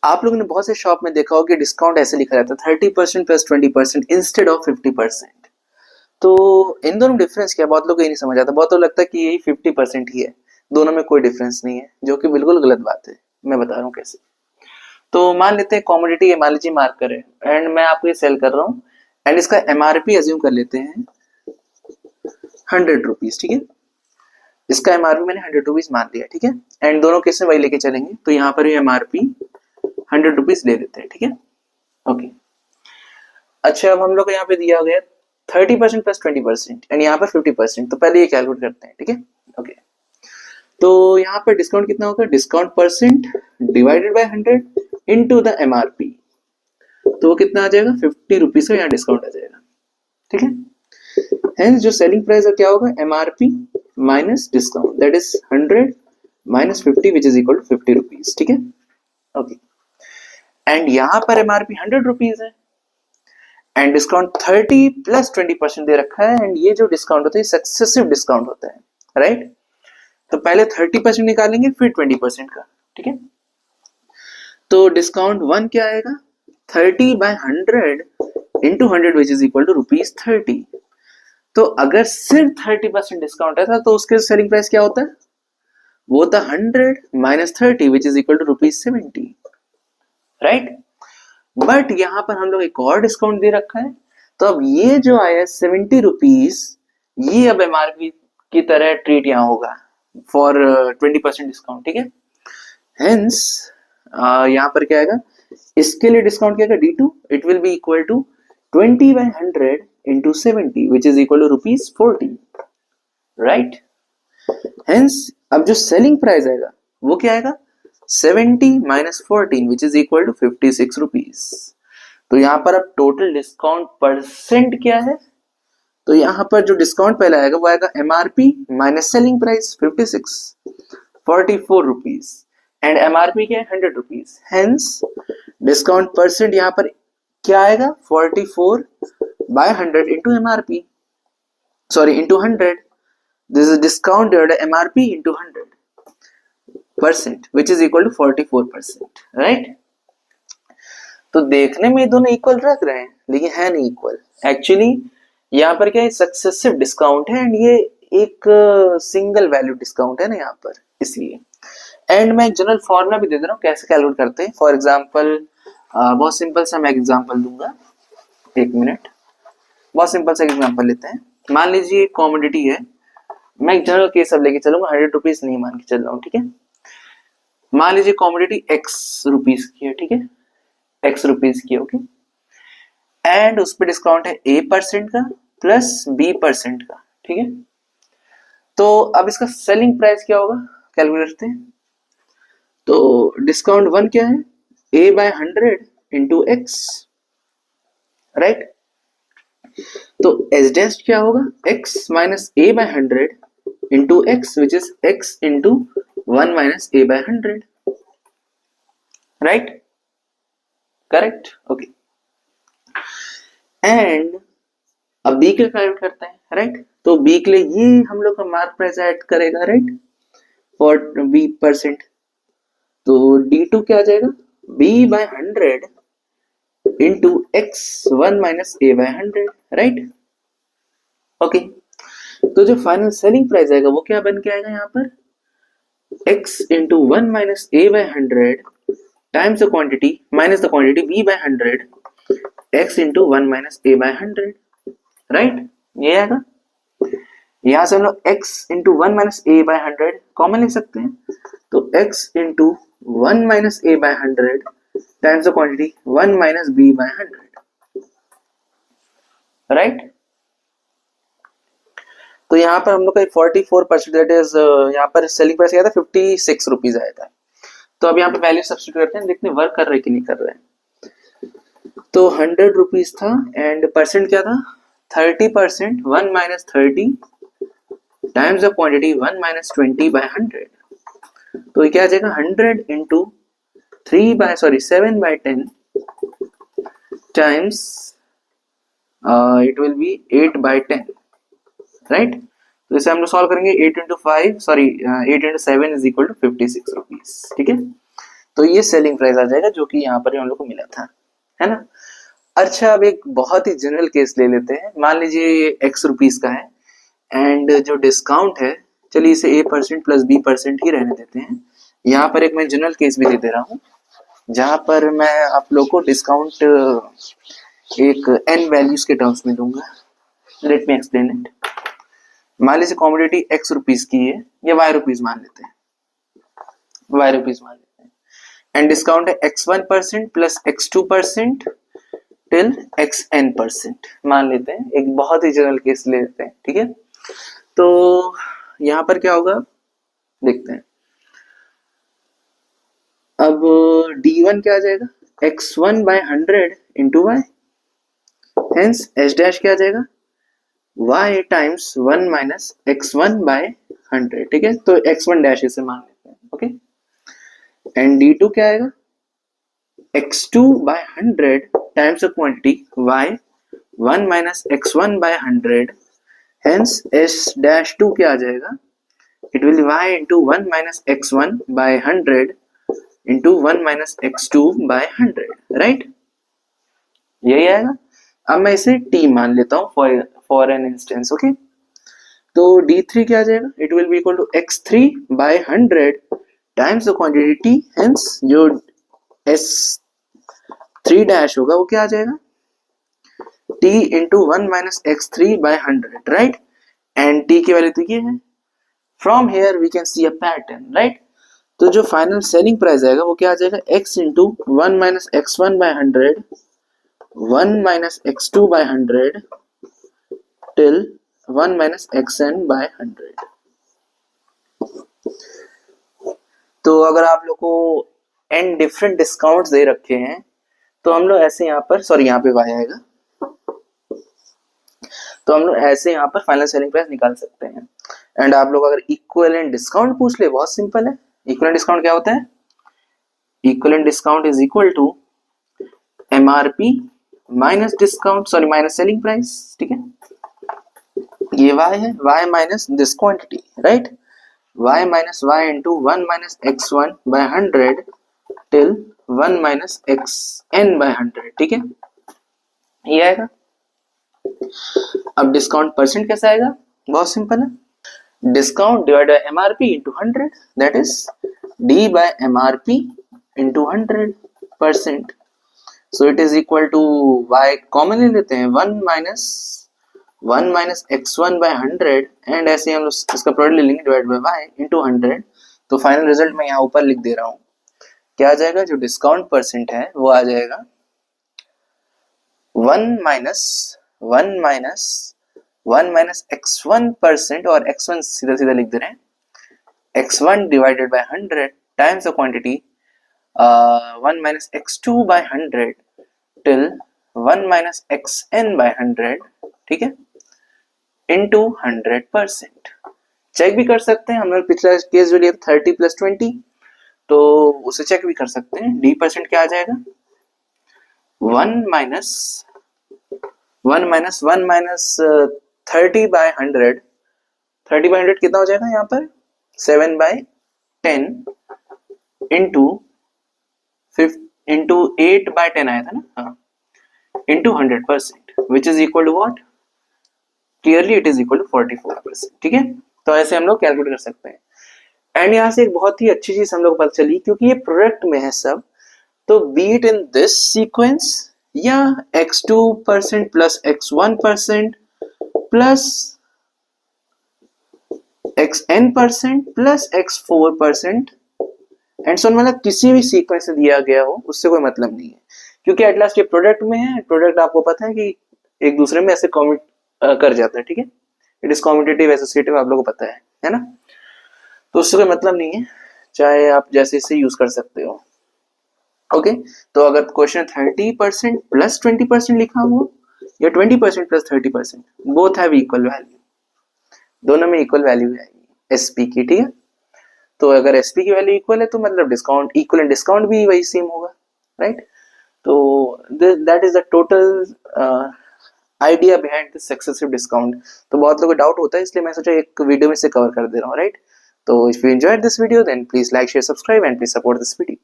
आप लोगों ने बहुत से शॉप में देखा होगा कि डिस्काउंट ऐसे लिखा रहता है 30% प्लस 20% इंस्टेड ऑफ 50%। तो इन दोनों डिफरेंस क्या, बहुत लोग को ये नहीं समझ आता, बहुत लोग लगता है कि यही 50% ही है, दोनों में कोई डिफरेंस नहीं है, जो कि बिल्कुल गलत बात है। मैं बता रहा हूँ कैसे। तो मान लेते हैं कॉमोडिटी है, मान लीजिए मार्कर है, एंड मैं आपको ये सेल कर रहा हूँ, एंड इसका एमआरपी अज्यूम कर लेते हैं 100 रुपीज, ठीक है। इसका एमआरपी मैंने 100 रुपीज मान लिया, ठीक है। एंड दोनों केस में वही लेके चलेंगे, तो यहाँ पर एमआरपी 100 रुपीज ले लेते हैं, ठीक है। ओके, अच्छा अब हम लोग को यहाँ पे दिया गया 30% प्लस 20% एंड यहाँ पर 50%, तो पहले ये कैलकुलेट करते हैं, ठीक है। ओके, तो यहाँ पर डिस्काउंट कितना होगा, discount percent divided by 100 into the MRP, तो वो कितना आ जाएगा, 50 रुपीज का यहाँ डिस्काउंट आ जाएगा, ठीक है। हेंस जो सेलिंग प्राइस है क्या होगा, MRP minus discount, that is 100 minus 50 which is equal to 50 rupees, ठीक है। ओके, एंड यहाँ पर एमआरपी 100 रुपीज है एंड डिस्काउंट 30 प्लस 20% दे रखा है, एंड ये जो डिस्काउंट होता है सक्सेसिव डिस्काउंट होता है, राइट। तो पहले 30% निकालेंगे फिर 20% का, ठीक है। तो डिस्काउंट 1 क्या आएगा, 30 by 100 into 100 which is equal to ₹30। तो अगर सिर्फ 30% डिस्काउंट है तो उसके सेलिंग प्राइस क्या होता है, वो था 100 minus 30 which is equal to ₹70, right. But यहां पर हम लोग एक और डिस्काउंट दे रखा है, तो अब ये जो आया 70 रुपीज, ये अब एमआरपी की तरह ट्रीट यहाँ होगा फॉर 20% डिस्काउंट, ठीक है। हेंस यहाँ पर क्या आएगा, इसके लिए डिस्काउंट क्या आएगा, D2, it will be equal to 20 by 100 into 70 which is equal to ₹40, right. Hence अब जो सेलिंग प्राइस आएगा वो क्या आएगा, 70 minus 14 which is equal to 56 rupees. तो यहाँ पर अब टोटल डिस्काउंट परसेंट क्या है, तो यहाँ पर जो डिस्काउंट पहले आएगा वो आएगा MRP minus selling price 56, 44 rupees, and MRP क्या है 100 रुपीज। हेंस डिस्काउंट परसेंट यहाँ पर क्या आएगा, 44 by 100 into MRP, sorry into 100, this is discount divided MRP into 100% which is equal to 44%, right. तो देखने में ये दोनों इक्वल लग रहे हैं लेकिन है नहीं इक्वल। एक्चुअली यहाँ पर क्या है, सक्सेसिव डिस्काउंट है एंड ये एक सिंगल वैल्यू डिस्काउंट है ना यहाँ पर, इसलिए। एंड मैं एक जनरल फॉर्मूला भी दे दे रहा हूँ कैसे कैलकुलेट करते हैं। फॉर एग्जांपल बहुत सिंपल सा मैं एग्जांपल दूंगा, एक मिनट, बहुत सिंपल सा एग्जांपल लेते हैं। मान लीजिए कॉमोडिटी है, मैं एक जनरल केस अब लेके चलूंगा, 100 रुपीज नहीं मान के चल रहा हूँ, ठीक है। मान लीजिए कॉमोडिटी x रुपीज की है, ठीक है, x रुपीज की, ओके। एंड उस पर डिस्काउंट है A% का प्लस B% का, ठीक है। तो अब इसका सेलिंग प्राइस क्या होगा, कैलकुलेट करते हैं। तो डिस्काउंट 1 क्या है, A by 100 into x, right. तो एस डैश क्या होगा, x minus A by 100 into x which is x into 1 minus A by 100, right, correct, okay. And अब B के लिए कैलकुलेट करते हैं, राइट। तो B के लिए ये हम लोग का मार्क प्राइस ऐड करेगा, राइट, फॉर B%। तो D2 क्या आ जाएगा, B by 100 into x 1 minus A by 100, right, okay. तो जो फाइनल सेलिंग प्राइस आएगा वो क्या बन के आएगा यहाँ पर, x into 1 minus A by 100 times the quantity minus the quantity B by 100 x into 1 minus A by 100, right, ये आएगा। यहां से हम लोग x into 1 minus A by 100 common लिख सकते हैं, तो x into 1 minus A by 100 times the quantity 1 minus B by 100, right. तो यहाँ पर हम लोग का 44% दैट इज, यहाँ पर सेलिंग प्राइस क्या था, 56 रुपीज आया था। तो अब यहाँ पे वैल्यू सब्स्टिट्यूट करते हैं, देखते हैं वर्क कर रहे कि नहीं कर रहे हैं। तो 100 रुपीज था एंड परसेंट क्या था, 30%, 1 minus 30 times the quantity 1 minus 20 by 100। तो ये क्या आ जाएगा, 100 into 7 by 10 times it will be 8 by 10, right. तो इसे हम लोग सॉल्व करेंगे, 8 into 5 sorry 8 into 7 is equal to 56 rupees, ठीक है। तो ये सेलिंग प्राइस आ जाएगा जो कि यहाँ पर हम लोग को मिला था, है ना। अच्छा, अब एक बहुत ही जनरल केस ले लेते हैं। मान लीजिए ये x रुपीस का है एंड जो डिस्काउंट है, चलिए इसे a% प्लस b% ही रहने देते हैं। यहाँ पर एक मैं जनरल केस भी दे दे रहा हूँ जहां पर मैं आप लोग को डिस्काउंट एक n वैल्यूज के टर्म्स में दूंगा। Let me explain it. मान लीजिए कॉमोडिटी x रुपीस की है या y रुपीस मान लेते हैं, y रुपीस मान लेते हैं एंड डिस्काउंट है x1% plus x2% till xn% मान लेते हैं। एक बहुत ही जनरल केस ले लेते हैं, ठीक है। तो यहां पर क्या होगा देखते हैं। अब d1 क्या आ जाएगा, x1 by 100 into Y, hence h dash क्या आ जाएगा, y times 1 minus x1 by 100, ठीक है। तो x1 डैश इसे मान लेते हैं, ओके। एंड d2 क्या आएगा, x2 by 100 times the quantity y 1 minus x1 by 100, hence h dash 2 क्या आ जाएगा, it will y into 1 minus x1 by 100 into 1 minus x2 by 100, right, यही आएगा। अब मैं इसे t मान लेता हूँ फॉर एन इंस्टेंस, ओके। तो d3 क्या आ जाएगा, it will be equal to x3 by 100 times the quantity t, hence जो s3 डैश होगा वो क्या आ जाएगा, t into 1 minus x3 by 100, right. And t की वैल्यू तो ये है। From here we can see a pattern, right. तो जो फाइनल सेलिंग प्राइस आएगा वो क्या आ जाएगा, x into 1 minus x1 by 100 1 minus x2 by 100 till 1 minus xn by 100। तो अगर आप लोग को n डिफरेंट डिस्काउंट्स दे रखे हैं तो हम लोग ऐसे यहाँ पर, सॉरी यहाँ पे y आएगा, तो हम लोग ऐसे यहाँ पर फाइनल सेलिंग प्राइस निकाल सकते हैं। एंड आप लोग अगर इक्विवेलेंट डिस्काउंट पूछ ले, बहुत सिंपल है। इक्विवेलेंट डिस्काउंट क्या होता है, equivalent discount is equal to MRP minus discount, sorry minus selling price, ठीक है। ये y है, y minus this quantity, right, y minus y into 1 minus x1 by 100 till 1 minus xn by 100, ठीक है, ये आएगा। अब डिस्काउंट परसेंट कैसे आएगा, बहुत सिंपल है, discount divide by MRP into 100, that is d by MRP into 100%। So it is equal to y common ले लेते हैं, 1 माइनस x1 by 100 एंड ऐसे हम इसका प्रोडक्ट ले लेंगे डिवाइड बाय y इंटू 100। तो फाइनल रिजल्ट मैं यहाँ ऊपर लिख दे रहा हूँ, क्या आ जाएगा, जो डिस्काउंट परसेंट है वो आ जाएगा 1 माइनस x1% और x1 सीधा सीधा लिख दे रहे हैं, x1 divided by 100 times the quantity 1 minus x2 by 100 till 1 minus xn by 100, ठीक है, इंटू 100%। चेक भी कर सकते हैं, हम लोग पिछला केस जो लिया 30 प्लस 20, तो उसे चेक भी कर सकते हैं। d% क्या आ जाएगा, 1 माइनस 30 by 100, 30 by 100 कितना हो जाएगा यहाँ पर, 7 by 10 इंटू 8 by 10 आया था ना, हाँ, into 100%, which is equal to what, clearly it is equal to 44%, ठीक है। तो ऐसे हम लोग कैलकुलेट कर सकते हैं। एंड यहाँ से एक बहुत ही अच्छी चीज हम लोग को पता चली, क्योंकि ये प्रोडक्ट में है सब, तो बीट इन दिस सीक्वेंस या x2% plus x1% plus xn% plus x4% and so, मतलब किसी भी सीक्वेंस से दिया गया हो उससे कोई मतलब नहीं है, क्योंकि एट लास्ट ये प्रोडक्ट में है। प्रोडक्ट आपको पता है कि एक दूसरे में ऐसे कॉम्यूट कर जाता है, ठीक है, इट इज कॉम्यूटेटिव एसोसिएटिव, आप लोगों को पता है ना। तो उससे कोई मतलब नहीं है, चाहे आप जैसे इसे यूज कर सकते हो, ओके। तो अगर क्वेश्चन 30% प्लस 20% लिखा हुआ या 20% plus 30%, both have equal value, दोनों में इक्वल वैल्यू आएगी एसपी की, ठीक है। तो अगर एसपी की वैल्यू इक्वल है तो मतलब डिस्काउंट इक्वल डिस्काउंट भी वही सेम होगा, राइट। तो that is the total idea behind this successive discount. तो बहुत लोगों को डाउट होता है, इसलिए मैं सोचा एक वीडियो में से कवर कर दे रहा हूँ, राइट। तो if you enjoyed this video then please like share subscribe and please support this video.